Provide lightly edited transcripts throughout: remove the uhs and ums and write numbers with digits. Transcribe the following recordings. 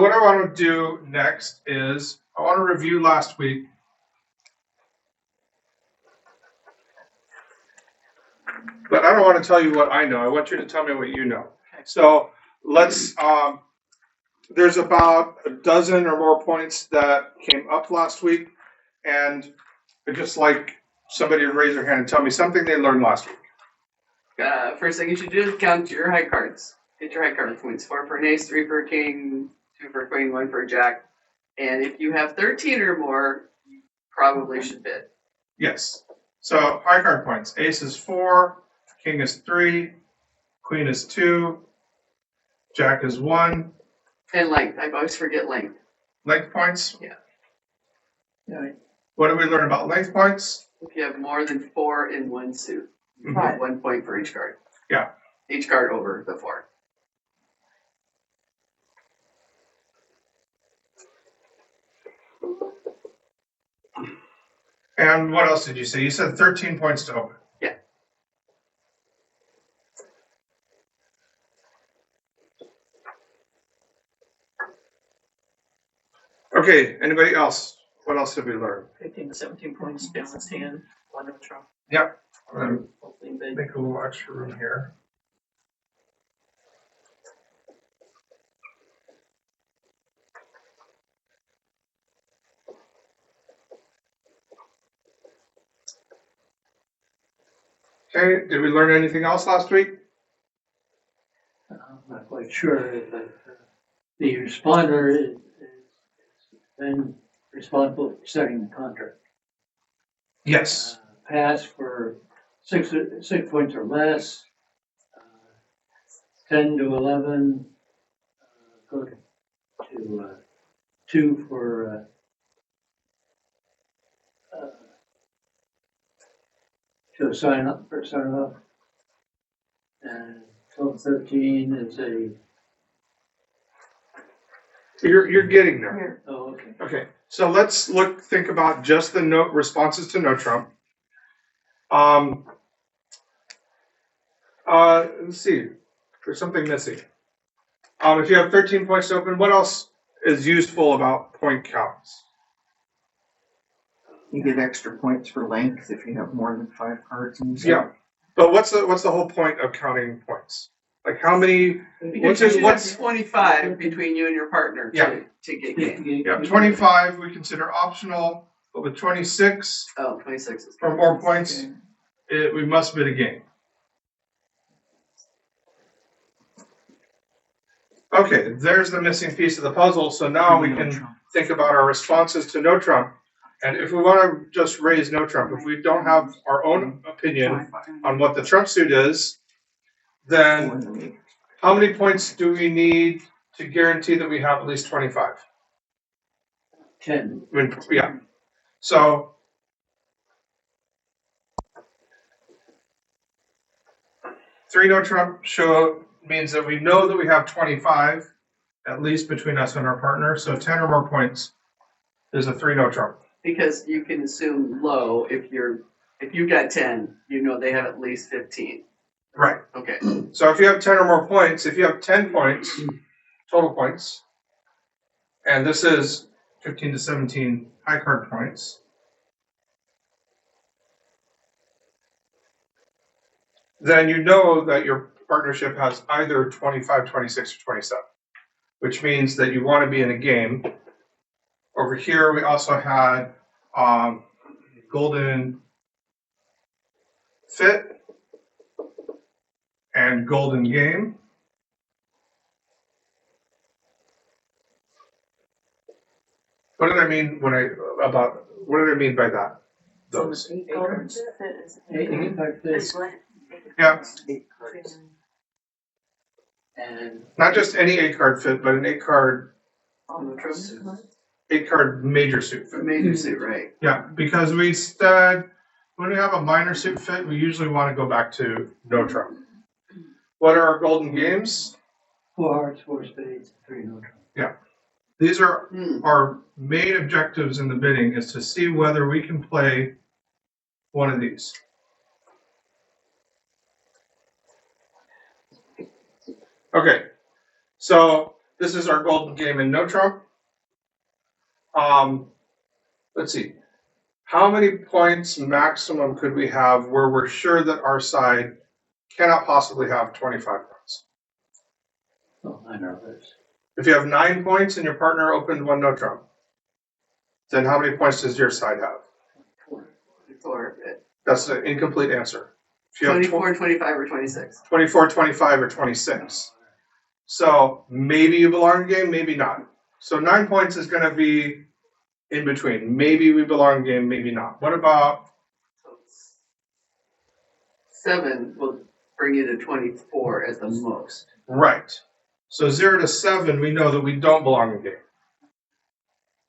what I want to do next is I want to review last week. But I don't want to tell you what I know. I want you to tell me what you know. So let's, there's about a dozen or more points that came up last week. And I'd just like somebody to raise their hand and tell me something they learned last week. First thing you should do is count your high cards. Get your high card points. 4 for an ace, 3 for a king, 2 for a queen, 1 for a jack. And if you have 13 or more, you probably should bid. Yes. So high card points. Ace is 4, king is 3, queen is 2, jack is 1. And length. I always forget length. Length points? Yeah. What did we learn about length points? If you have more than 4 in one suit, you get 1 point for each card. Yeah. Each card over the 4. And what else did you say? You said 13 points to open. Yeah. Okay, anybody else? What else did we learn? 15 to 17 points, balanced hand, 1 no trump. Yep. I'm going Opening to bid. make a little extra room here. Okay, did we learn anything else last week? I'm not quite sure, but the responder is then responsible for setting the contract. Yes. Pass for 6 points or less, 10 to 11, go to 2 for to sign up for sign off, and 12, 13 is a You're getting there. oh okay. Okay, so let's think about just the note responses to no trump. Let's see. There's something missing. If you have 13 points to open, what else is useful about point counts? You get extra points for length if you have more than 5 cards in the set. Yeah, but what's the whole point of counting points? Like how many? Because you have 25 between you and your partner to get game. Yeah, 25 we consider optional, but with 26 Oh, 26 is or more points, we must bid a game. Okay, there's the missing piece of the puzzle. So now we can think about our responses to no trump. And if we want to just raise no trump, if we don't have our own opinion on what the trump suit is, then how many points do we need to guarantee that we have at least 25? 10. Yeah. So three no trump show means that we know that we have 25, at least between us and our partner. So 10 or more points is a 3 no trump. Because you can assume low if you got 10, you know they have at least 15. Right. Okay. So if you have 10 or more points, if you have 10 points, total points, and this is 15 to 17 high card points, then you know that your partnership has either 25, 26, or 27, which means that you want to be in a game. Over here, we also had golden fit and golden game. What did I mean what did I mean by that? Those. Eight card fit. Yeah, And not just any 8-card fit, but an 8-card major suit fit. Major suit, right? Yeah, because we said when we have a minor suit fit, we usually want to go back to no trump. What are our golden games? 4 hearts, 4 spades, 3 no trump. Yeah. These are our main objectives in the bidding, is to see whether we can play one of these. Okay, so This is our golden game in no trump. Let's see. How many points maximum could we have where we're sure that our side cannot possibly have 25 points? Oh, I know this. If you have 9 points and your partner opened one no trump, then how many points does your side have? 4, That's an incomplete answer. If you have 24, 25, or 26. 24, 25, or 26. So maybe you belong in the game, maybe not. So 9 points is going to be in between. Maybe we belong in the game, maybe not. What about 7 will bring you to 24 at the most. right? So 0 to 7, we know that we don't belong in the game.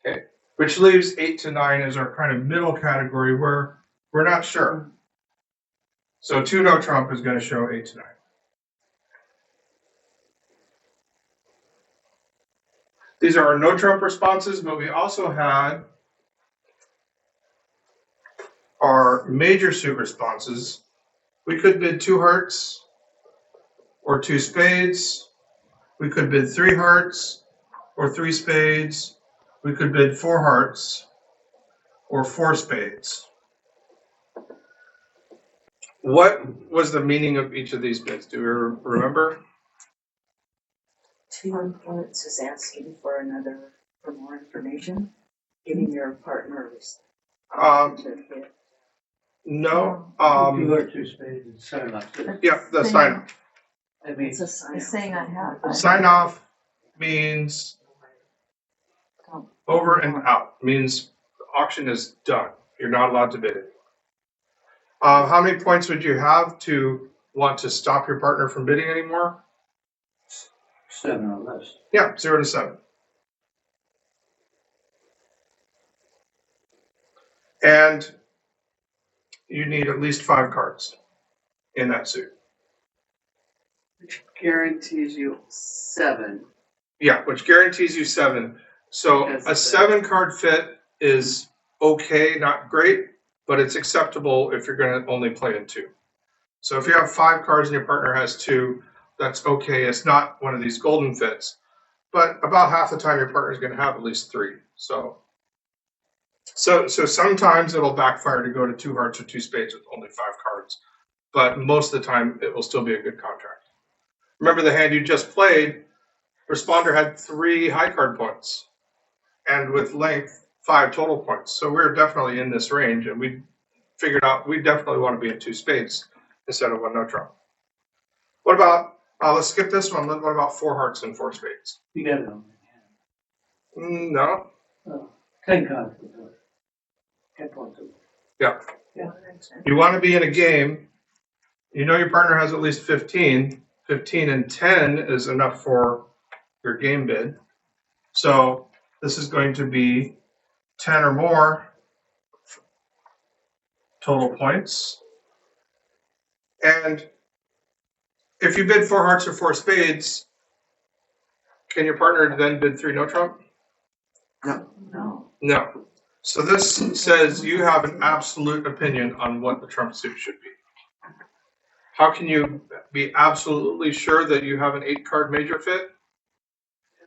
Okay, which leaves 8 to 9 as our kind of middle category where we're not sure. So 2 no trump is going to show 8 to 9. These are our no trump responses, but we also had our major suit responses. We could bid 2 hearts or 2 spades. We could bid 3 hearts or 3 spades. We could bid 4 hearts or 4 spades. What was the meaning of each of these bids? Do you remember? 2 hearts is asking for more information, giving your partners. No. 2 or 2 spades and sign off. Yeah, the sign off. I mean, It's a sign. Saying I have. Sign off means over and out. Means the auction is done. You're not allowed to bid it. How many points would you have to want to stop your partner from bidding anymore? 7 or less. Yeah, 0 to 7. And you need at least 5 cards in that suit. Which guarantees you 7. Yeah, which guarantees you 7. So That's a 7 card fit is okay, not great, but it's acceptable if you're going to only play in 2. So if you have 5 cards and your partner has 2, that's okay. It's not one of these golden fits, but about half the time your partner is going to have at least 3. So sometimes it'll backfire to go to 2 hearts or 2 spades with only 5 cards, but most of the time it will still be a good contract. Remember the hand you just played, responder had 3 high card points, and with length 5 total points. So we're definitely in this range, and we figured out we definitely want to be in 2 spades instead of 1 no trump. What about? Let's skip this one. What about 4 hearts and 4 spades? You got it on No. oh, 10 cards. 10 points. Yeah. You want to be in a game. You know your partner has at least 15. 15 and 10 is enough for your game bid. So this is going to be 10 or more total points. And if you bid 4 hearts or 4 spades, can your partner then bid 3 no trump? No. No. So this says you have an absolute opinion on what the trump suit should be. How can you be absolutely sure that you have an 8 card major fit?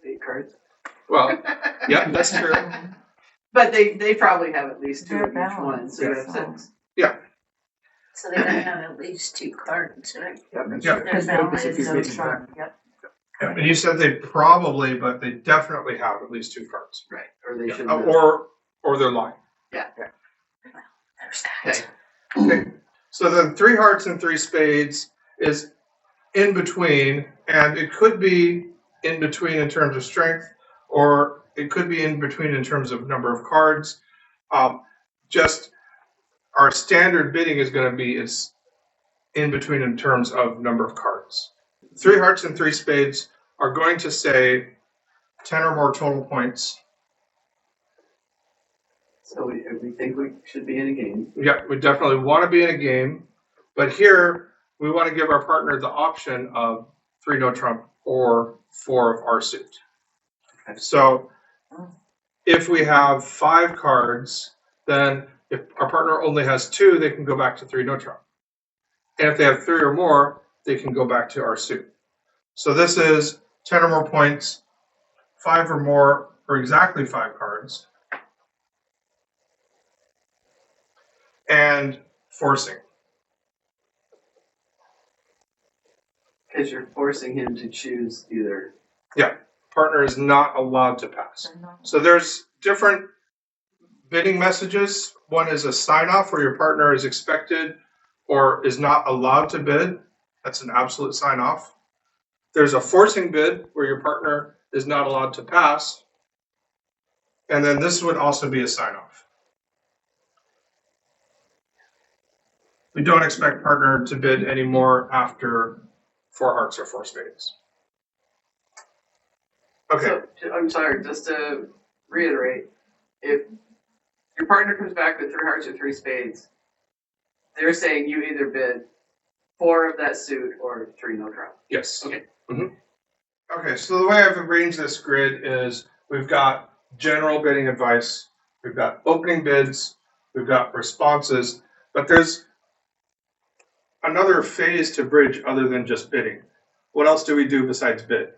8 cards. Well, yeah, that's true. But they probably have at least 2 They're of each one, balanced. so you have 6. So they're gonna have at least 2 cards, right? Yeah. There's no trump, yep. Yeah, and you said they probably, but they definitely have at least 2 cards. Right. Or they should. Or they're lying. There's that. Okay. Okay. So then 3 hearts and 3 spades is in between, and it could be in between in terms of strength, or it could be in between in terms of number of cards. Just our standard bidding is going to be is in between in terms of number of cards. 3 hearts and 3 spades are going to say 10 or more total points. So we think we should be in a game. Yeah, we definitely want to be in a game, but here we want to give our partner the option of 3 no trump or 4 of our suit. Okay. So if we have 5 cards, then if our partner only has 2, they can go back to 3 no trump. And if they have 3 or more, they can go back to our suit. So this is 10 or more points 5 or more, or exactly 5 cards, and forcing. Because you're forcing him to choose either. Partner is not allowed to pass. So there's different bidding messages. One is a sign off where your partner is expected or is not allowed to bid. That's an absolute sign off. There's a forcing bid where your partner is not allowed to pass. And then this would also be a sign off. We don't expect partner to bid anymore after 4 hearts or 4 spades. Okay. So, I'm sorry, just to reiterate, if your partner comes back with 3 hearts or 3 spades, they're saying you either bid 4 of that suit or 3 no trump. Yes. Okay. Okay, so the way I've arranged this grid is we've got general bidding advice, we've got opening bids, we've got responses, but there's another phase to bridge other than just bidding. What else do we do besides bid?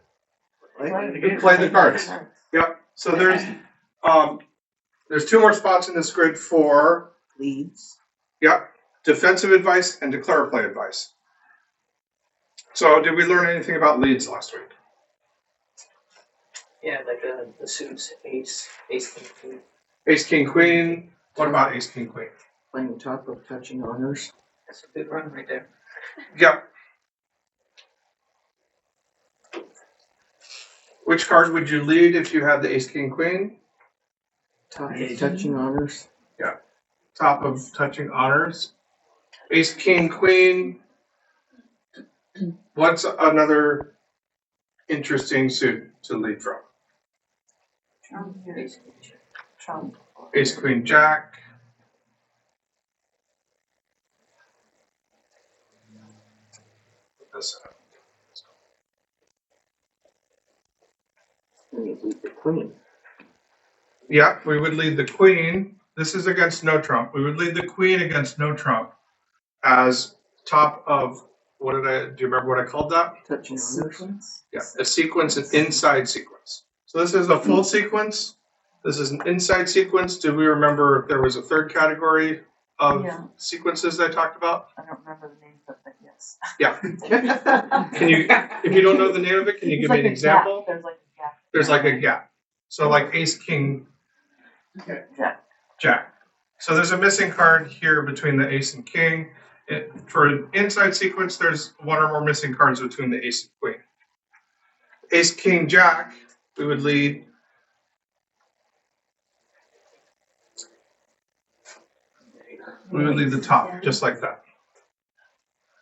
We play the cards. Yep. So there's 2 more spots in this grid for Leads. defensive advice and declare play advice. So did we learn anything about leads last week? Yeah, like the suits, ace, king. Ace, king, queen. What about ace, king, queen? Playing top of touching honors. That's a good run right there. Yep. Which card would you lead if you had the ace, king, queen? Top of touching honors. Top of touching honors. Ace, king, queen. What's another interesting suit to lead from? Trump. Ace, queen, jack. This And you lead the queen. Yeah, we would lead the queen. This is against no trump. We would lead the queen against no trump as top of, do you remember what I called that? Touching honors. Sequence. Yeah, a sequence, an inside sequence. So this is a full sequence. This is an inside sequence. Do we remember if there was a third category of Yeah. sequences I talked about? I don't remember the name of it, yes. Yeah. Can you, if you don't know the name of it, can you give me an example? There's like a gap. There's like a gap. So like ace, king, Jack. jack. So there's a missing card here between the ace and king. For an inside sequence, there's 1 or more missing cards between the ace and queen. Ace, king, jack, we would lead the top, just like that.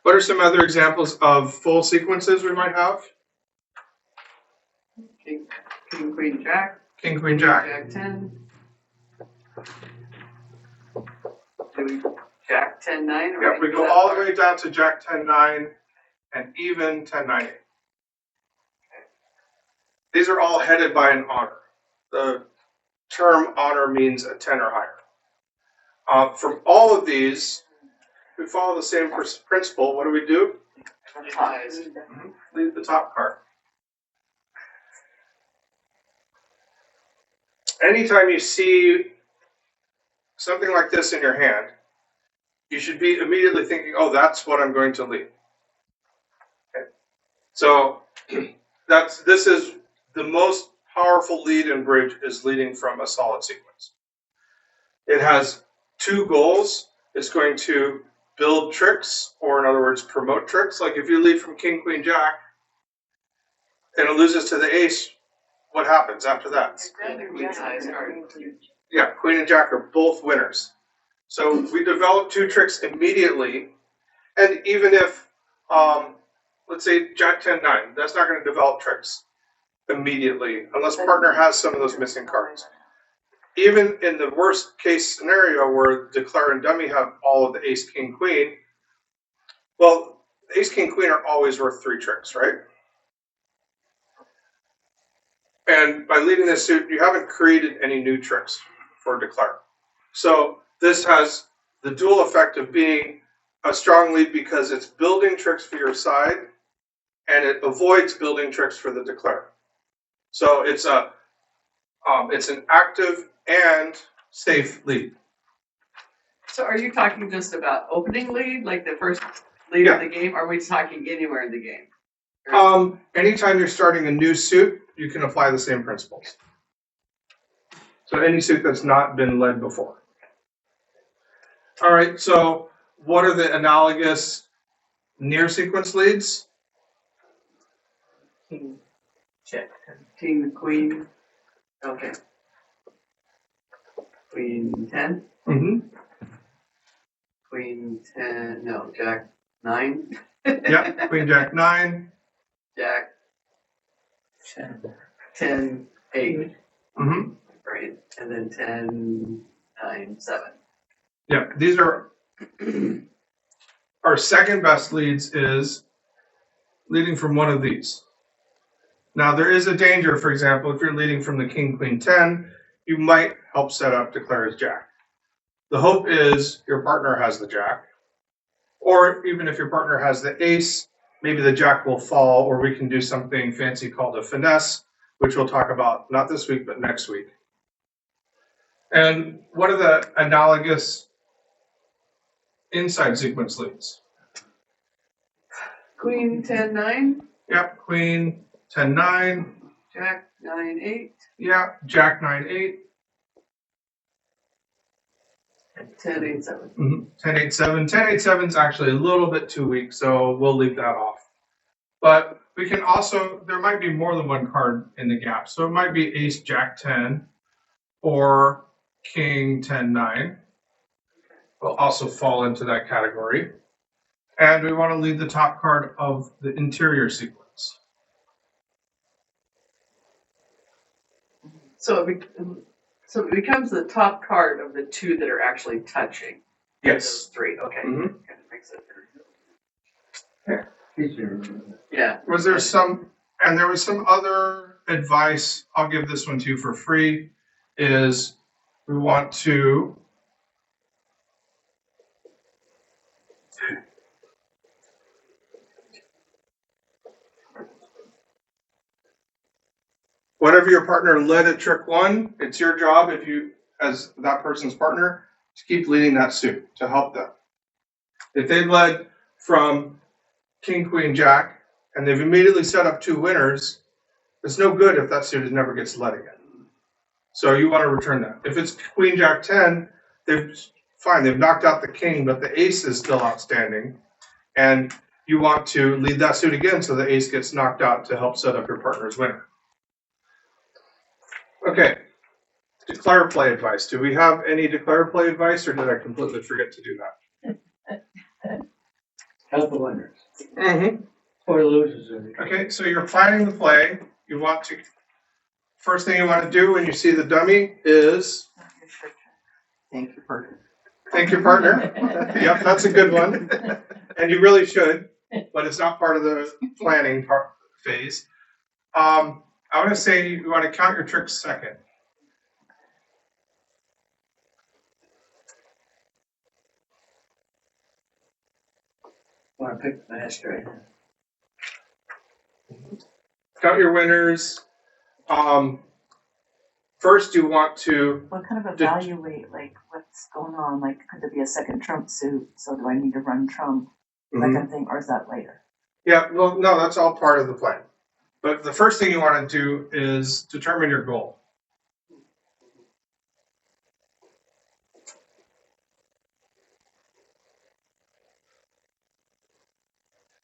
What are some other examples of full sequences we might have? King, queen, jack. King, queen, jack. Jack 10. Do we jack 10, 9? Yeah, we go all the way down to jack 10, 9, and even 10, 9, 8. These are all headed by an honor. The term honor means a 10 or higher. From all of these, we follow the same principle. What do? Lead the top card. Anytime you see something like this in your hand, you should be immediately thinking, oh, that's what I'm going to lead. Okay. So this is the most powerful lead in bridge, is leading from a solid sequence. It has 2 goals. It's going to build tricks, or in other words, promote tricks. Like if you lead from king, queen, jack, and it loses to the ace, what happens after that? Queen size card. Yeah, queen and jack are both winners. So we develop 2 tricks immediately, and even if, let's say jack 10, 9, that's not going to develop tricks immediately unless partner has some of those missing cards. Even in the worst case scenario where declare and dummy have all of the ace, king, queen, well, ace, king, queen are always worth 3 tricks, right? And by leading this suit, you haven't created any new tricks for declare. So this has the dual effect of being a strong lead because it's building tricks for your side, and it avoids building tricks for the declare. So it's an active and safe lead. So are you talking just about opening lead, like the first lead of the game? Or are we talking anywhere in the game? Anytime you're starting a new suit, you can apply the same principles. So any suit that's not been led before. All right, so what are the analogous near sequence leads? King, check. King, queen. Okay. Queen 10. Mm-hmm. Queen 10. No, Jack 9. Yeah, Queen Jack 9. Jack 10. 10, 8. Mm-hmm. Right. And then 10, 9, 7. Yeah, these are our second best leads is leading from one of these. Now there is a danger, for example, if you're leading from the King, Queen 10, you might help set up declare as Jack. The hope is your partner has the Jack, or even if your partner has the Ace, maybe the Jack will fall, or we can do something fancy called a finesse, which we'll talk about not this week, but next week. And what are the analogous inside sequence leads? Queen 10, 9. Yep, Queen 10, 9. Jack 9, 8. Yeah, Jack 9, 8. 10, 8, 7. Mm-hmm. 10, 8, 7. 10, 8, 7 is actually a little bit too weak, so we'll leave that off. But we can also, there might be more than one card in the gap. So it might be Ace, Jack 10, or King 10, 9. Will also fall into that category. And we want to lead the top card of the interior sequence. So it becomes the top card of the two that are actually touching. Yes. Those three. Okay. Mhm. Kind of makes it. These are, Yeah. Was there some, and there was some other advice, I'll give this one to you for free, is we want to whatever your partner led at trick 1, it's your job, if you, as that person's partner, to keep leading that suit to help them. If they led from King, Queen, Jack, and they've immediately set up 2 winners, it's no good if that suit never gets led again. So you want to return that. If it's Queen, Jack 10, they've knocked out the King, but the Ace is still outstanding, and you want to lead that suit again so the Ace gets knocked out to help set up your partner's winner. Okay, declare play advice. Do we have any declare play advice, or did I completely forget to do that? help the winners, Mm-hmm. or losers. Okay, so you're planning the play. You want to, first thing you want to do when you see the dummy is Thank you, partner. thank your partner. Yep, that's a good one. And you really should, but it's not part of the planning phase. I want to say you want to count your tricks second. Want to pick the master right now. Count your winners. First, you want to. What kind of evaluate, like, what's going on? Like, could there be a second Trump suit? So do I need to run Trump? That kind of thing, or is that later? Yeah, well, no, that's all part of the plan. But the first thing you want to do is determine your goal.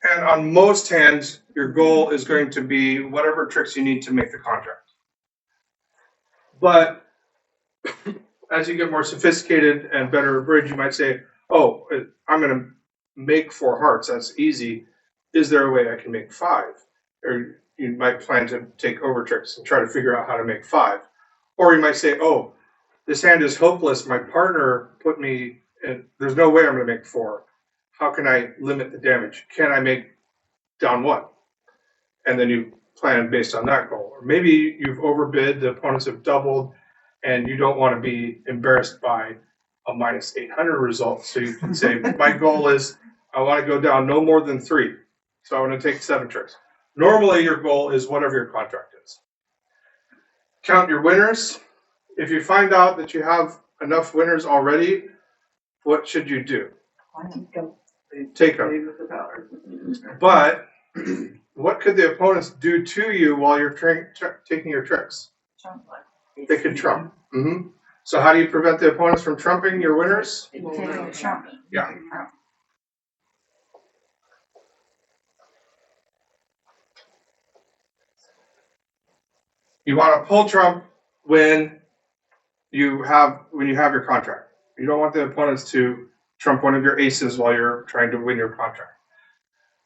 And on most hands, your goal is going to be whatever tricks you need to make the contract. But as you get more sophisticated and better at bridge, you might say, oh, I'm going to make 4 hearts. That's easy. Is there a way I can make 5? Or you might plan to take over tricks and try to figure out how to make 5. Or you might say, oh, this hand is hopeless. My partner put me in, there's no way I'm going to make 4. How can I limit the damage? Can I make down 1? And then you plan based on that goal. Or maybe you've overbid, the opponents have doubled, and you don't want to be embarrassed by a minus 800 result. So you can say, my goal is I want to go down no more than 3. So I want to take 7 tricks. Normally your goal is whatever your contract is. count your winners. If you find out that you have enough winners already, what should you do? Take them. Lead with the power. But what could the opponents do to you while you're taking your tricks? They could trump. So how do you prevent the opponents from trumping your winners? Taking the trump. Yeah. You want to pull trump when you have your contract. You don't want the opponents to trump one of your aces while you're trying to win your contract.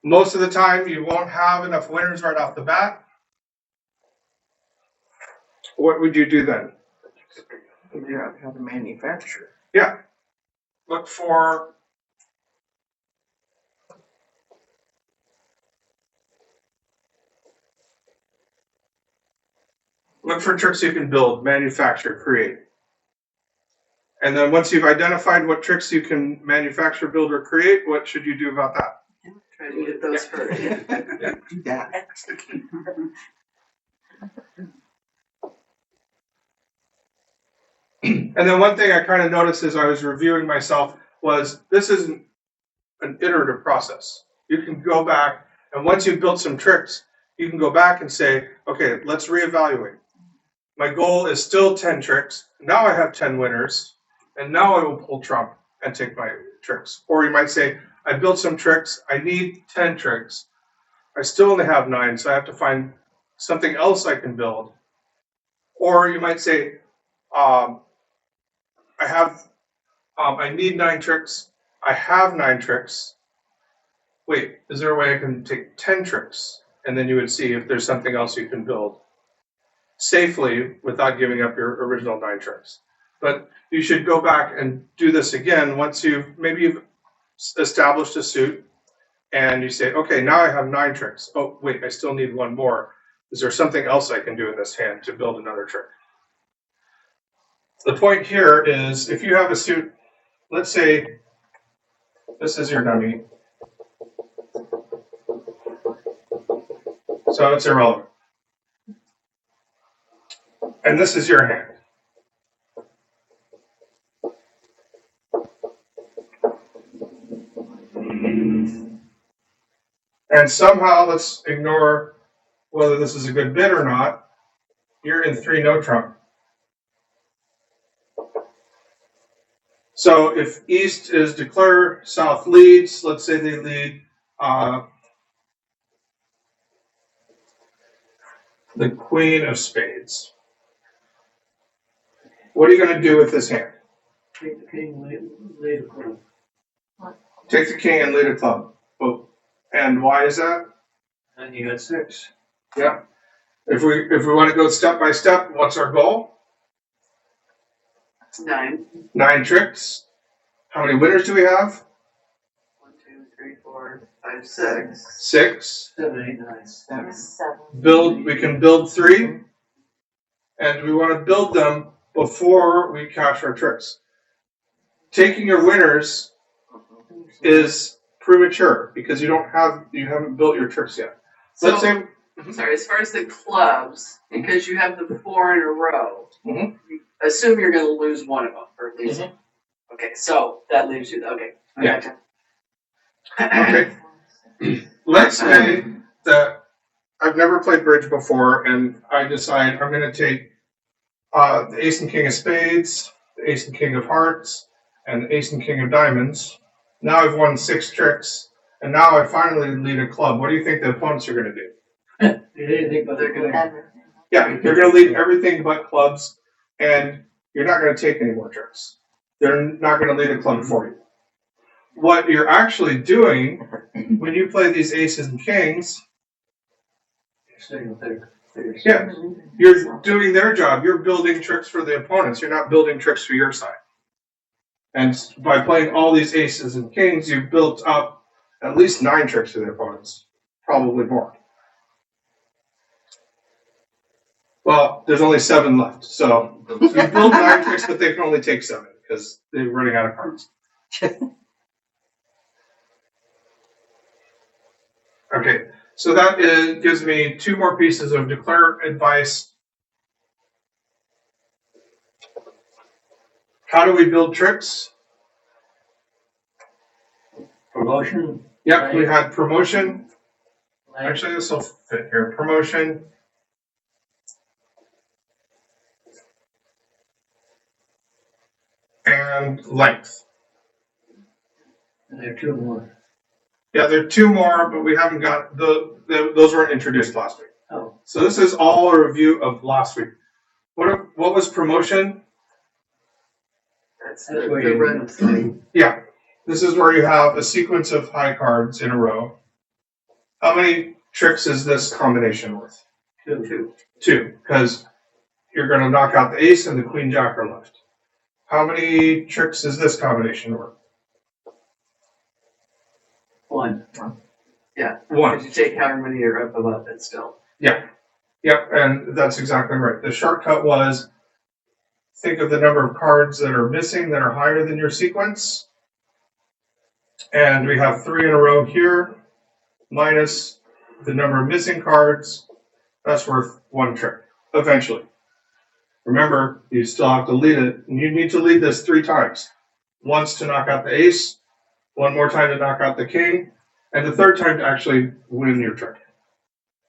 Most of the time, you won't have enough winners right off the bat. What would you do then? You have to have a manufacturer. Yeah. Look for tricks you can build, manufacture, create. And then once you've identified what tricks you can manufacture, build, or create, what should you do about that? Try to get those first. Do that. And then one thing I kind of noticed as I was reviewing myself was this isn't an iterative process. You can go back, and once you've built some tricks, you can go back and say, okay, let's reevaluate. My goal is still 10 tricks. Now I have 10 winners, and now I will pull trump and take my tricks. Or you might say, I built some tricks. I need 10 tricks. I still only have 9, so I have to find something else I can build. Or you might say, I need 9 tricks. I have 9 tricks. Wait, is there a way I can take 10 tricks? And then you would see if there's something else you can build safely without giving up your original 9 tricks. But you should go back and do this again once you've established a suit and you say, okay, now I have 9 tricks. Oh, wait, I still need 1 more. Is there something else I can do in this hand to build another trick? The point here is if you have a suit, let's say this is your dummy. So it's irrelevant. And this is your hand. And somehow, let's ignore whether this is a good bid or not. You're in 3 no trump. So if East is declare, South leads, let's say they lead the Queen of Spades. What are you going to do with this hand? Take the king, lead a club. Take the king and lead a club. Oh, and why is that? And you got 6. Yeah. If we want to go step by step, what's our goal? 9. 9 tricks. How many winners do we have? 1, 2, 3, 4, 5, 6. 6. 7, 8, 9. 7. We can build 3. And we want to build them before we cash our tricks. Taking your winners is premature because you haven't built your tricks yet. Let's say, Sorry, as far as the clubs, because you have the 4 in a row, Mhm. assume you're going to lose one of them, or at least. Okay, so that leaves you. Okay, I Yeah. gotcha. Okay. Let's say that I've never played bridge before, and I decide I'm going to take the ace and king of spades, the ace and king of hearts, and the ace and king of diamonds. Now I've won 6 tricks, and now I finally lead a club. What do you think the opponents are going to do? Anything but They're gonna- Everything. Yeah, they're going to lead everything but clubs, and you're not going to take any more tricks. They're not going to lead a club for you. What you're actually doing when you play these aces and kings, yeah, you're doing their job. You're building tricks for the opponents. You're not building tricks for your side. And by playing all these aces and kings, you've built up at least 9 tricks for the opponents, probably more. Well, there's only 7 left, so you build 9 tricks, but they can only take 7 because they're running out of cards. Okay, so that gives me 2 more pieces of declare advice How do we build tricks? Promotion, Yep, we had promotion. length, Actually, this will fit here. Promotion. And length. and there are two more. Yeah, there are two more, but we haven't got those weren't introduced last week. Oh, So this is all a review of last week. What was promotion? That's That's the where you- run thing. Yeah, this is where you have a sequence of high cards in a row. How many tricks is this combination worth? two. Two, because you're going to knock out the ace and the queen jack are left. How many tricks is this combination worth? One. One. If you take however many are up above it still. Yep, and that's exactly right. The shortcut was think of the number of cards that are missing that are higher than your sequence. And we have 3 in a row here, minus the number of missing cards. That's worth 1 trick, eventually. Remember, you still have to lead it. And you need to lead this 3 times. Once to knock out the ace, 1 more time to knock out the king, and the 3rd time to actually win your trick.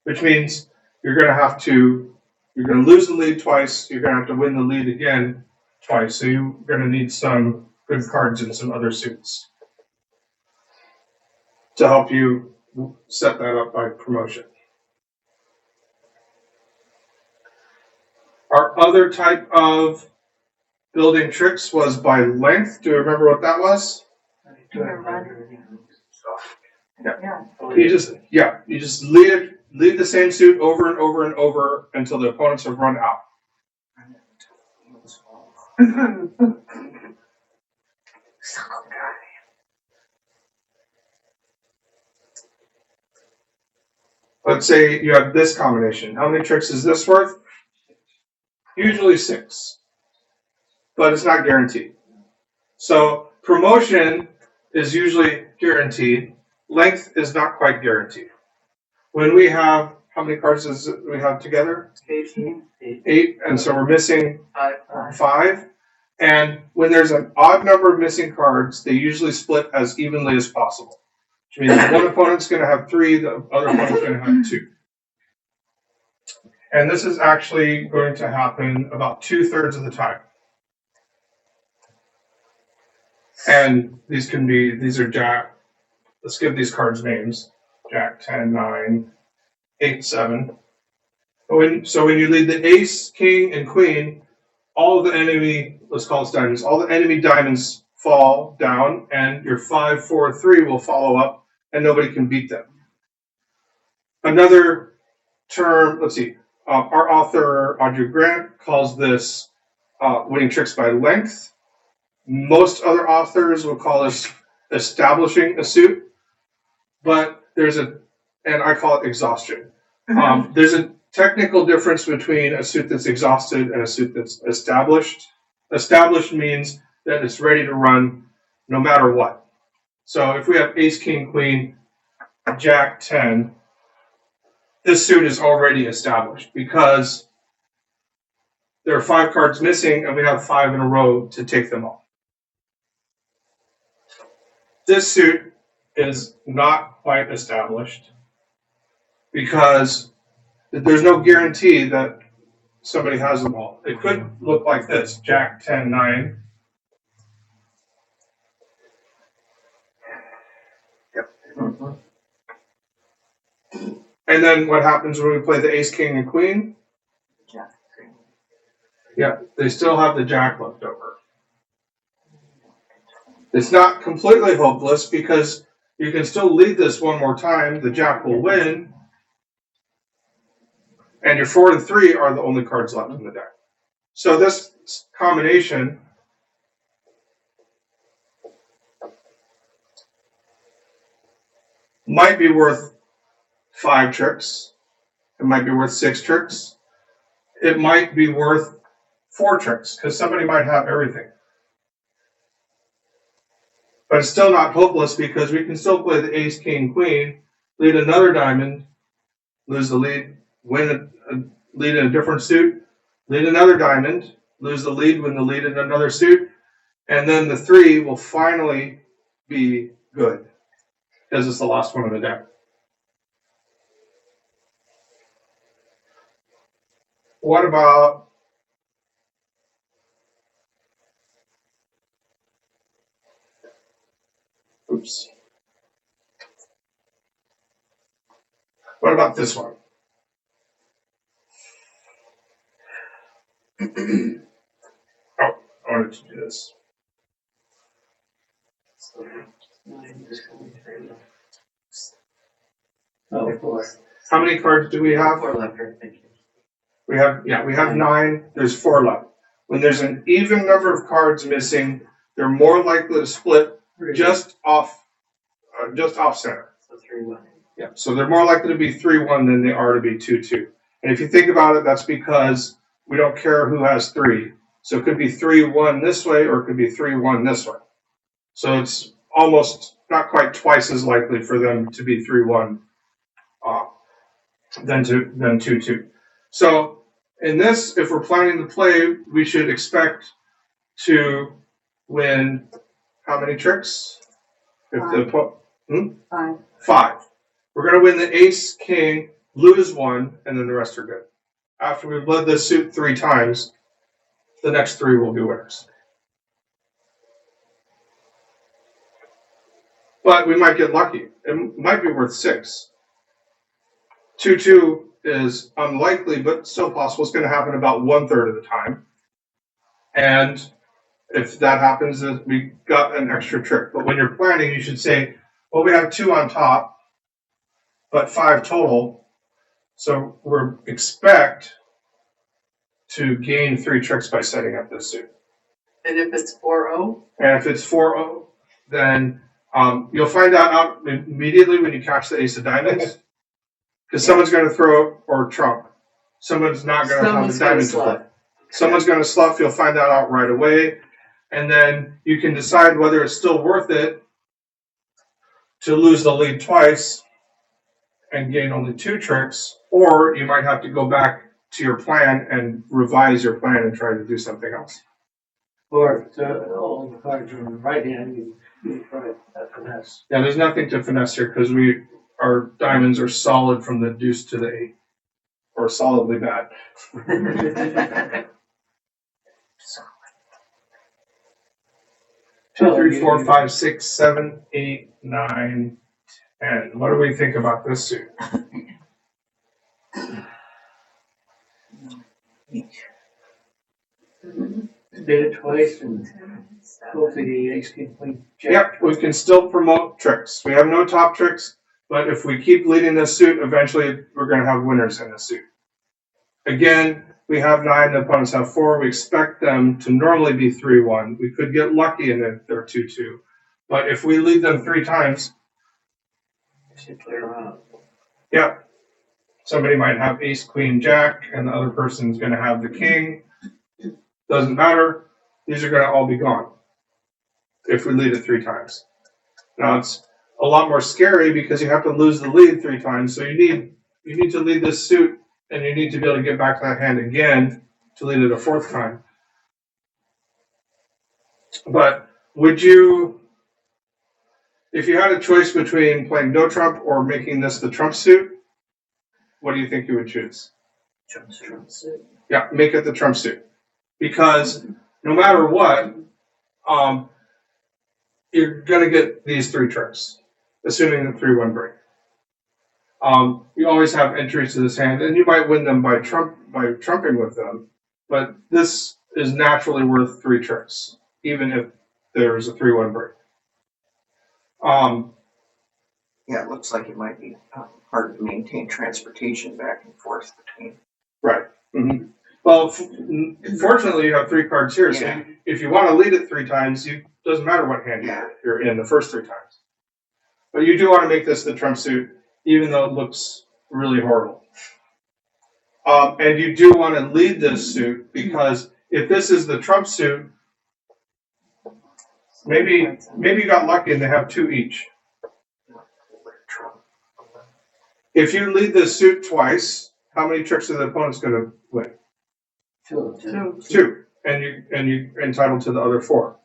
Which means you're going to lose the lead twice, you're going to have to win the lead again twice. So you're going to need some good cards in some other suits to help you set that up by promotion. Our other type of building tricks was by length. Do you remember what that was? Yeah. You just lead the same suit over and over and over until the opponents have run out. Let's say you have this combination. How many tricks is this worth? Usually 6, but it's not guaranteed. So promotion is usually guaranteed. Length is not quite guaranteed. When we have, how many cards does we have together? 8, and so we're missing 5. And when there's an odd number of missing cards, they usually split as evenly as possible. Which means one opponent's going to have 3, the other opponent's going to have 2. And this is actually going to happen about 2/3 of the time. And these are Jack. Let's give these cards names. Jack 10, 9, 8, 7. So when you lead the ace, king, and queen, all of the enemy, let's call it diamonds, all the enemy diamonds fall down, and your 5, 4, 3 will follow up, and nobody can beat them. Another term, let's see, our author, Audrey Grant, calls this winning tricks by length. Most other authors will call this establishing a suit, but and I call it exhaustion. There's a technical difference between a suit that's exhausted and a suit that's established. Established means that it's ready to run no matter what. So if we have ace, king, queen, jack, 10, this suit is already established because there are 5 cards missing and we have 5 in a row to take them all. This suit is not quite established because there's no guarantee that somebody has them all. It could look like this, Jack 10, 9. Yep. And then what happens when we play the ace, king, and queen? Jack. Yeah, they still have the jack left over. It's not completely hopeless because you can still lead this one more time. The jack will win. And your 4 and 3 are the only cards left in the deck. So this combination might be worth 5 tricks. It might be worth 6 tricks. It might be worth 4 tricks because somebody might have everything. But it's still not hopeless because we can still play the ace, king, queen, lead another diamond, lose the lead, win a lead in a different suit, lead another diamond, lose the lead, win the lead in another suit, And then the 3 will finally be good, because it's the last one of the deck. What about oops. What about this one? Oh, I wanted to do this. Oh, four. How many cards do we have? 4 left, thank you. We have 9. There's 4 left. When there's an even number of cards missing, they're more likely to split just off center. So 3-1. Yeah, so they're more likely to be 3-1 than they are to be 2-2. And if you think about it, that's because we don't care who has 3. So it could be 3-1 this way, or it could be 3-1 this way. So it's almost not quite twice as likely for them to be 3-1 than 2-2. So in this, if we're planning to play, we should expect to win how many tricks? Five. 5. We're going to win the ace, king, lose 1, and then the rest are good. After we've led this suit 3 times, the next 3 will be winners. But we might get lucky. It might be worth 6. 2-2 is unlikely, but still possible. It's going to happen about 1/3 of the time. And if that happens, we got an extra trick. But when you're planning, you should say, well, we have 2 on top, but 5 total. So we expect to gain 3 tricks by setting up this suit. And if it's 4-0, And if it's 4-0, then you'll find out immediately when you catch the ace of diamonds. Because someone's going to throw or trump. Someone's not going to have the diamond to play. Someone's going to sluff. You'll find that out right away. And then you can decide whether it's still worth it to lose the lead twice and gain only 2 tricks, or you might have to go back to your plan and revise your plan and try to do something else. Or all the cards are on the right hand, you try that finesse. Yeah, there's nothing to finesse here because our diamonds are solid from the deuce to the 8, or solidly bad. 2, 3, 4, 5, 6, 7, 8, 9, 10. What do we think about this suit? Did it twice and hopefully the ace king queen jack. Yep, we can still promote tricks. We have no top tricks, but if we keep leading this suit, eventually we're going to have winners in this suit. Again, we have 9, the opponents have 4. We expect them to normally be 3-1. We could get lucky and then they're 2-2. But if we lead them 3 times, Should clear out. yeah, somebody might have ace, queen, jack, and the other person's going to have the king. Doesn't matter. These are going to all be gone if we lead it 3 times. Now it's a lot more scary because you have to lose the lead 3 times. So you need to lead this suit, and you need to be able to get back to that hand again to lead it a 4th time. But would you, if you had a choice between playing no trump or making this the trump suit, what do you think you would choose? Trump suit. Yeah, make it the trump suit. Because no matter what, you're going to get these 3 tricks, assuming the 3-1 break. You always have entries to this hand, and you might win them by trumping with them, but this is naturally worth 3 tricks, even if there's a 3-1 break. Yeah, it looks like it might be hard to maintain transportation back and forth between. Right. Mm-hmm. Well, fortunately, you have 3 cards here, so Yeah. if you want to lead it 3 times, it doesn't matter what hand Yeah. you're in the first 3 times. But you do want to make this the trump suit, even though it looks really horrible. And you do want to lead this suit, because if this is the trump suit, maybe you got lucky and they have 2 each. If you lead this suit twice, how many tricks are the opponent's going to win? 2. 2, and you're entitled to the other 4.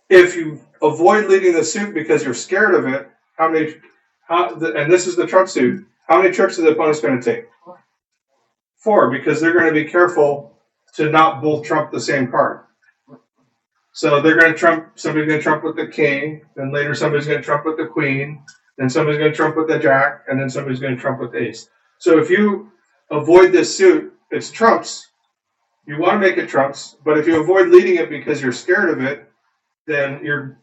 if you avoid leading the suit because you're scared of it, and this is the trump suit, how many trips is the opponent's going to take? 4, because they're going to be careful to not both trump the same card. So they're going to somebody's going to trump with the king, then later somebody's going to trump with the queen, then somebody's going to trump with the jack, and then somebody's going to trump with the ace. So if you avoid this suit, it's trumps. You want to make it trumps, but if you avoid leading it because you're scared of it, then you're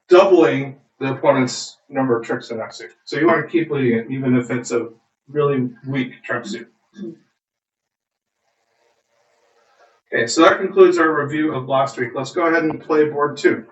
doubling the opponent's number of tricks in that suit. So you want to keep leading it, even if it's a really weak trump suit. Okay, so that concludes our review of last week. Let's go ahead and play board 2.